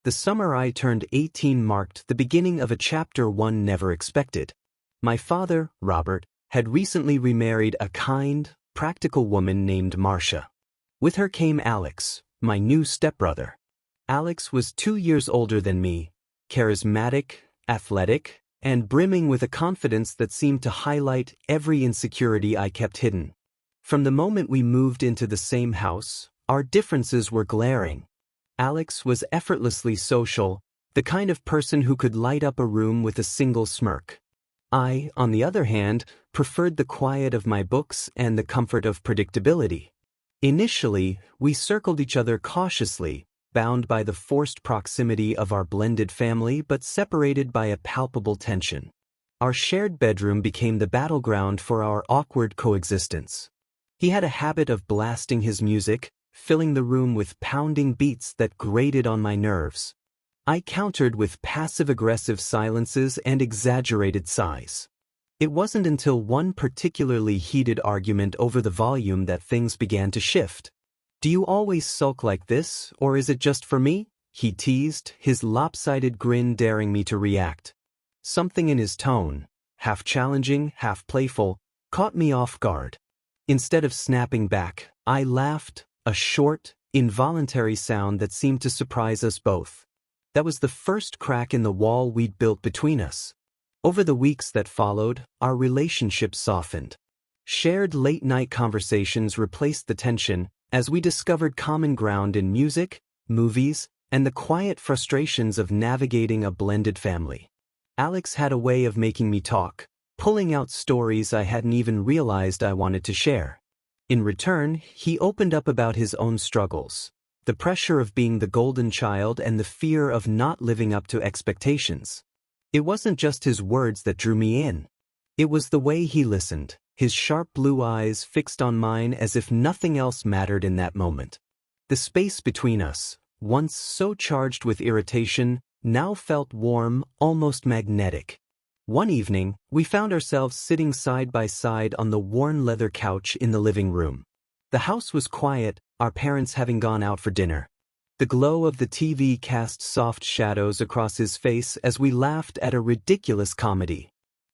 The summer I turned 18 marked the beginning of a chapter one never expected. My father, Robert, had recently remarried a kind, practical woman named Marcia. With her came Alex, my new stepbrother. Alex was 2 years older than me, charismatic, athletic, and brimming with a confidence that seemed to highlight every insecurity I kept hidden. From the moment we moved into the same house, our differences were glaring. Alex was effortlessly social, the kind of person who could light up a room with a single smirk. I, on the other hand, preferred the quiet of my books and the comfort of predictability. Initially, we circled each other cautiously, bound by the forced proximity of our blended family but separated by a palpable tension. Our shared bedroom became the battleground for our awkward coexistence. He had a habit of blasting his music, filling the room with pounding beats that grated on my nerves. I countered with passive-aggressive silences and exaggerated sighs. It wasn't until one particularly heated argument over the volume that things began to shift. "Do you always sulk like this, or is it just for me?" he teased, his lopsided grin daring me to react. Something in his tone, half challenging, half playful, caught me off guard. Instead of snapping back, I laughed, a short, involuntary sound that seemed to surprise us both. That was the first crack in the wall we'd built between us. Over the weeks that followed, our relationship softened. Shared late-night conversations replaced the tension as we discovered common ground in music, movies, and the quiet frustrations of navigating a blended family. Alex had a way of making me talk, pulling out stories I hadn't even realized I wanted to share. In return, he opened up about his own struggles, the pressure of being the golden child and the fear of not living up to expectations. It wasn't just his words that drew me in. It was the way he listened, his sharp blue eyes fixed on mine as if nothing else mattered in that moment. The space between us, once so charged with irritation, now felt warm, almost magnetic. One evening, we found ourselves sitting side by side on the worn leather couch in the living room. The house was quiet, our parents having gone out for dinner. The glow of the TV cast soft shadows across his face as we laughed at a ridiculous comedy.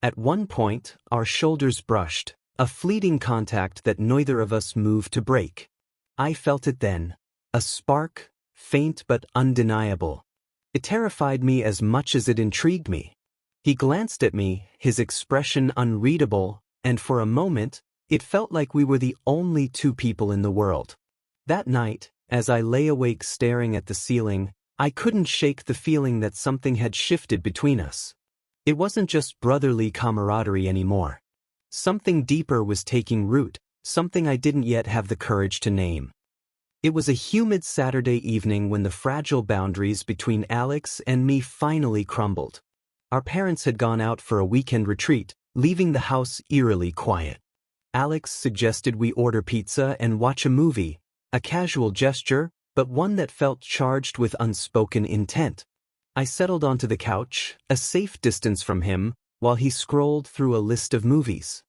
At one point, our shoulders brushed, a fleeting contact that neither of us moved to break. I felt it then, a spark, faint but undeniable. It terrified me as much as it intrigued me. He glanced at me, his expression unreadable, and for a moment, it felt like we were the only two people in the world. That night, as I lay awake staring at the ceiling, I couldn't shake the feeling that something had shifted between us. It wasn't just brotherly camaraderie anymore. Something deeper was taking root, something I didn't yet have the courage to name. It was a humid Saturday evening when the fragile boundaries between Alex and me finally crumbled. Our parents had gone out for a weekend retreat, leaving the house eerily quiet. Alex suggested we order pizza and watch a movie, a casual gesture, but one that felt charged with unspoken intent. I settled onto the couch, a safe distance from him, while he scrolled through a list of movies.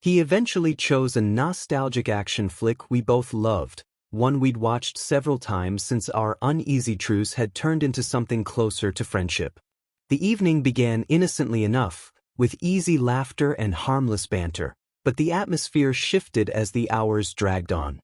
He eventually chose a nostalgic action flick we both loved, one we'd watched several times since our uneasy truce had turned into something closer to friendship. The evening began innocently enough, with easy laughter and harmless banter, but the atmosphere shifted as the hours dragged on.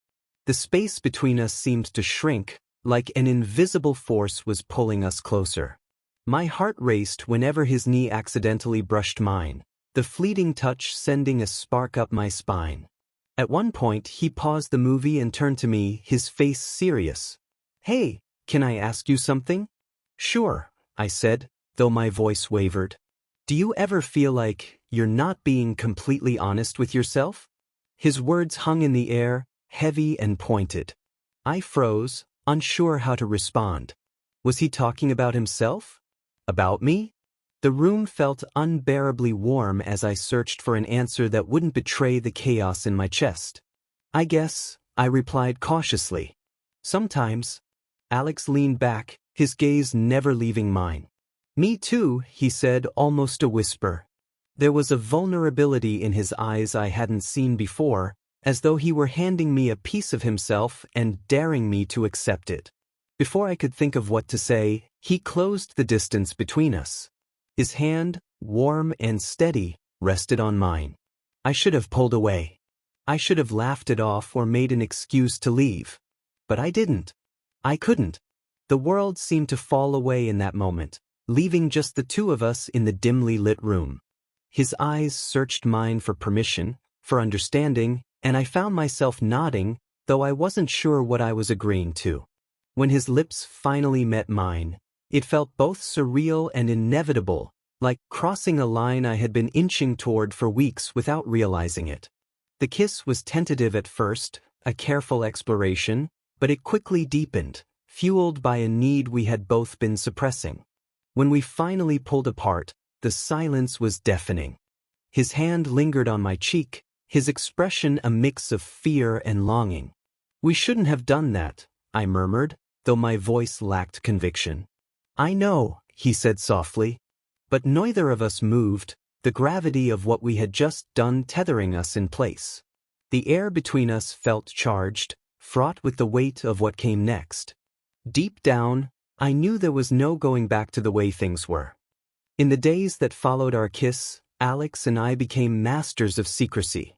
The space between us seemed to shrink, like an invisible force was pulling us closer. My heart raced whenever his knee accidentally brushed mine, the fleeting touch sending a spark up my spine. At one point, he paused the movie and turned to me, his face serious. "Hey, can I ask you something?" "Sure," I said, though my voice wavered. "Do you ever feel like you're not being completely honest with yourself?" His words hung in the air, heavy and pointed. I froze, unsure how to respond. Was he talking about himself? About me? The room felt unbearably warm as I searched for an answer that wouldn't betray the chaos in my chest. "I guess," I replied cautiously. "Sometimes." Alex leaned back, his gaze never leaving mine. "Me too," he said, almost a whisper. There was a vulnerability in his eyes I hadn't seen before, as though he were handing me a piece of himself and daring me to accept it. Before I could think of what to say, He closed the distance between us. His hand, warm and steady, rested on mine. I should have pulled away. I should have laughed it off or made an excuse to leave. But I didn't. I couldn't. The world seemed to fall away in that moment, leaving just the two of us in the dimly lit room. His eyes searched mine for permission, for understanding, and I found myself nodding, though I wasn't sure what I was agreeing to. When his lips finally met mine, it felt both surreal and inevitable, like crossing a line I had been inching toward for weeks without realizing it. The kiss was tentative at first, a careful exploration, but it quickly deepened, fueled by a need we had both been suppressing. When we finally pulled apart, the silence was deafening. His hand lingered on my cheek, his expression a mix of fear and longing. "We shouldn't have done that," I murmured, though my voice lacked conviction. "I know," he said softly. But neither of us moved, the gravity of what we had just done tethering us in place. The air between us felt charged, fraught with the weight of what came next. Deep down, I knew there was no going back to the way things were. In the days that followed our kiss, Alex and I became masters of secrecy.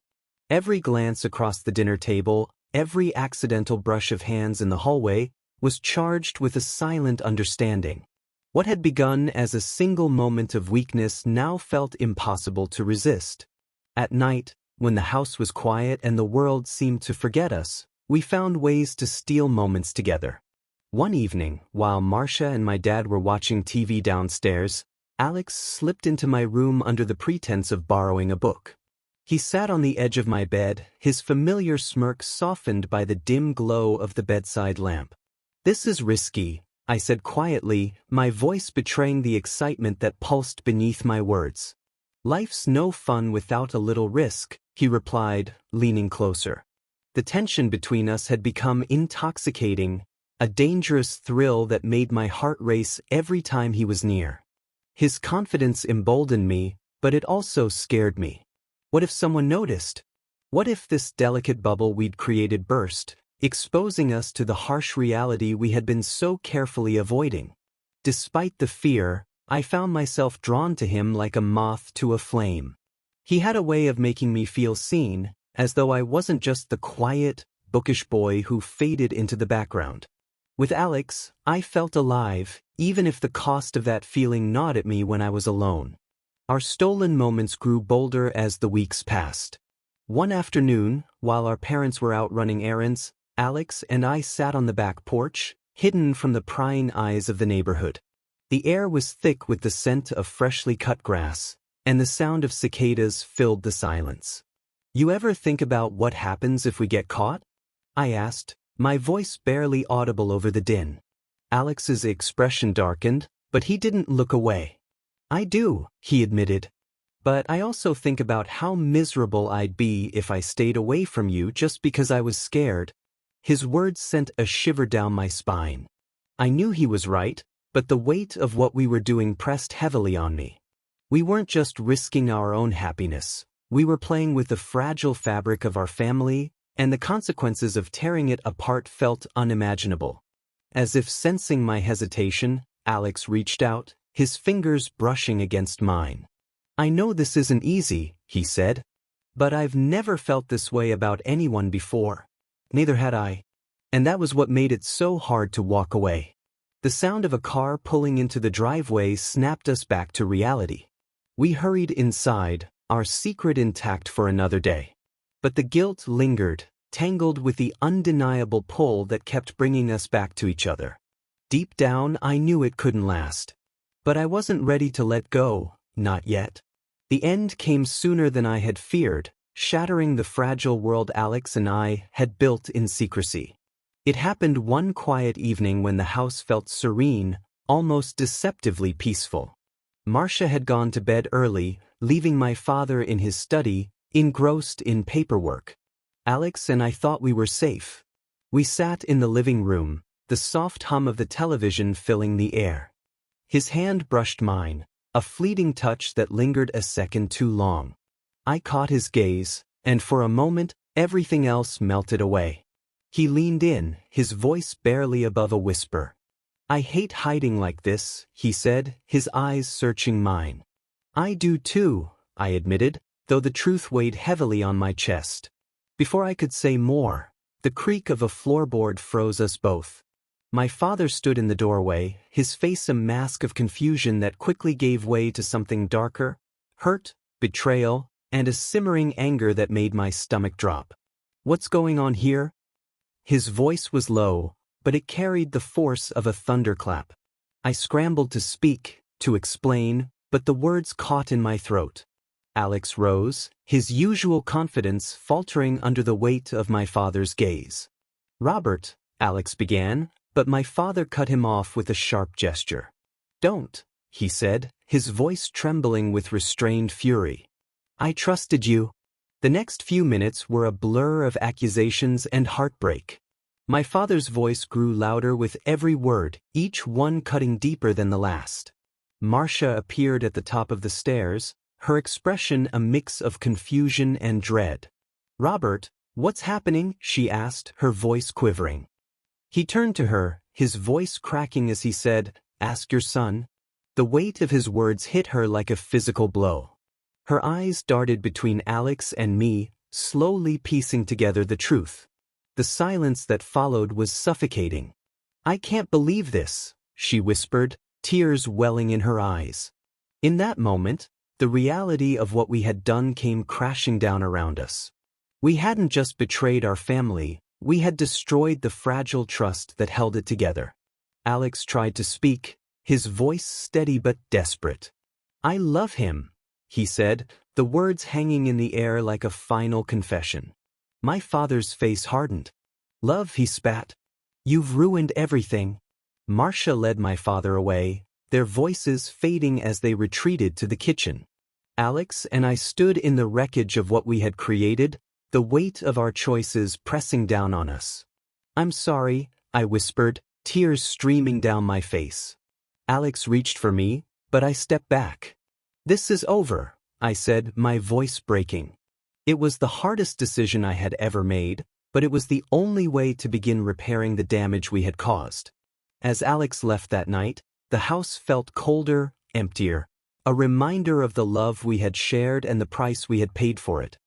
Every glance across the dinner table, every accidental brush of hands in the hallway, was charged with a silent understanding. What had begun as a single moment of weakness now felt impossible to resist. At night, when the house was quiet and the world seemed to forget us, we found ways to steal moments together. One evening, while Marcia and my dad were watching TV downstairs, Alex slipped into my room under the pretense of borrowing a book. He sat on the edge of my bed, his familiar smirk softened by the dim glow of the bedside lamp. "This is risky," I said quietly, my voice betraying the excitement that pulsed beneath my words. "Life's no fun without a little risk," he replied, leaning closer. The tension between us had become intoxicating, a dangerous thrill that made my heart race every time he was near. His confidence emboldened me, but it also scared me. What if someone noticed? What if this delicate bubble we'd created burst, exposing us to the harsh reality we had been so carefully avoiding? Despite the fear, I found myself drawn to him like a moth to a flame. He had a way of making me feel seen, as though I wasn't just the quiet, bookish boy who faded into the background. With Alex, I felt alive, even if the cost of that feeling gnawed at me when I was alone. Our stolen moments grew bolder as the weeks passed. One afternoon, while our parents were out running errands, Alex and I sat on the back porch, hidden from the prying eyes of the neighborhood. The air was thick with the scent of freshly cut grass, and the sound of cicadas filled the silence. "You ever think about what happens if we get caught?" I asked, my voice barely audible over the din. Alex's expression darkened, but he didn't look away. "I do," he admitted. "But I also think about how miserable I'd be if I stayed away from you just because I was scared." His words sent a shiver down my spine. I knew he was right, but the weight of what we were doing pressed heavily on me. We weren't just risking our own happiness. We were playing with the fragile fabric of our family, and the consequences of tearing it apart felt unimaginable. As if sensing my hesitation, Alex reached out, his fingers brushing against mine. "I know this isn't easy," he said, "but I've never felt this way about anyone before." Neither had I. And that was what made it so hard to walk away. The sound of a car pulling into the driveway snapped us back to reality. We hurried inside, our secret intact for another day. But the guilt lingered, tangled with the undeniable pull that kept bringing us back to each other. Deep down, I knew it couldn't last. But I wasn't ready to let go, not yet. The end came sooner than I had feared, shattering the fragile world Alex and I had built in secrecy. It happened one quiet evening when the house felt serene, almost deceptively peaceful. Marcia had gone to bed early, leaving my father in his study, engrossed in paperwork. Alex and I thought we were safe. We sat in the living room, the soft hum of the television filling the air. His hand brushed mine, a fleeting touch that lingered a second too long. I caught his gaze, and for a moment, everything else melted away. He leaned in, his voice barely above a whisper. "I hate hiding like this," he said, his eyes searching mine. "I do too," I admitted, though the truth weighed heavily on my chest. Before I could say more, the creak of a floorboard froze us both. My father stood in the doorway, his face a mask of confusion that quickly gave way to something darker: hurt, betrayal, and a simmering anger that made my stomach drop. "What's going on here?" His voice was low, but it carried the force of a thunderclap. I scrambled to speak, to explain, but the words caught in my throat. Alex rose, his usual confidence faltering under the weight of my father's gaze. "Robert," Alex began, but my father cut him off with a sharp gesture. "Don't," he said, his voice trembling with restrained fury. "I trusted you." The next few minutes were a blur of accusations and heartbreak. My father's voice grew louder with every word, each one cutting deeper than the last. Marcia appeared at the top of the stairs, her expression a mix of confusion and dread. "Robert, what's happening?" she asked, her voice quivering. He turned to her, his voice cracking as he said, "Ask your son." The weight of his words hit her like a physical blow. Her eyes darted between Alex and me, slowly piecing together the truth. The silence that followed was suffocating. "I can't believe this," she whispered, tears welling in her eyes. In that moment, the reality of what we had done came crashing down around us. We hadn't just betrayed our family, we had destroyed the fragile trust that held it together. Alex tried to speak, his voice steady but desperate. "I love him," he said, the words hanging in the air like a final confession. My father's face hardened. "Love," he spat. "You've ruined everything." Marcia led my father away, their voices fading as they retreated to the kitchen. Alex and I stood in the wreckage of what we had created, the weight of our choices pressing down on us. "I'm sorry," I whispered, tears streaming down my face. Alex reached for me, but I stepped back. "This is over," I said, my voice breaking. It was the hardest decision I had ever made, but it was the only way to begin repairing the damage we had caused. As Alex left that night, the house felt colder, emptier, a reminder of the love we had shared and the price we had paid for it.